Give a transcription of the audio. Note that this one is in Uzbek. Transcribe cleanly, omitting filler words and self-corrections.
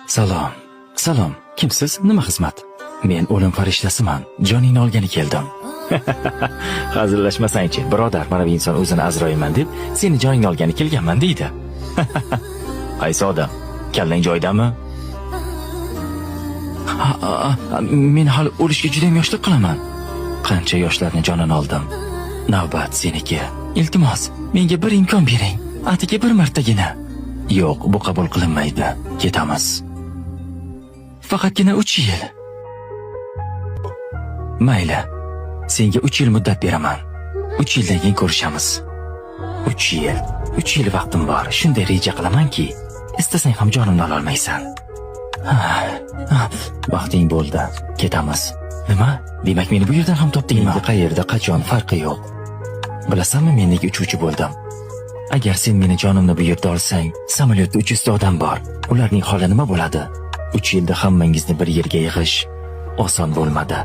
Salom. Salom. Kimsiz? Nima xizmat? Men o'lim farishtasiman. Joningni olgani keldim. Hazillashmasangchi, birodar, mana bu inson o'zini Azroilman deb seni joningni olgani kelganman deydi. Qaysi odam? Kallang joyidami? Men hali o'lishga juda ham yoshlik qilaman. Qancha yoshlarning jonini oldim. Navbat seniki. Iltimos, menga bir imkon bering. Atigi bir martagina. Yo'q, bu qabul qilinmaydi. Ketamiz. Faqatgina 3 yil. Mayli. Senga 3 yil muddat beraman. 3 yildan keyin ko'rishamiz. 3 yil. 3 yil vaqtim bor. Shunday reja qilamanki, istasang ham jonimni ola olmaysan. Vaqting bo'ldi. Ketamiz. Nima? Demak meni bu yerdan ham topdingmi? Qayerda, qachon farqi yo'q. Bilasanmi, men nega uchuvchi bo'ldim? Agar sen meni jonimni bu yerda olsang, samolyotda 300 odam bor. Ularning holi nima bo'ladi? 3 yilda hammangizni bir yerga yig'ish oson bo'lmadi.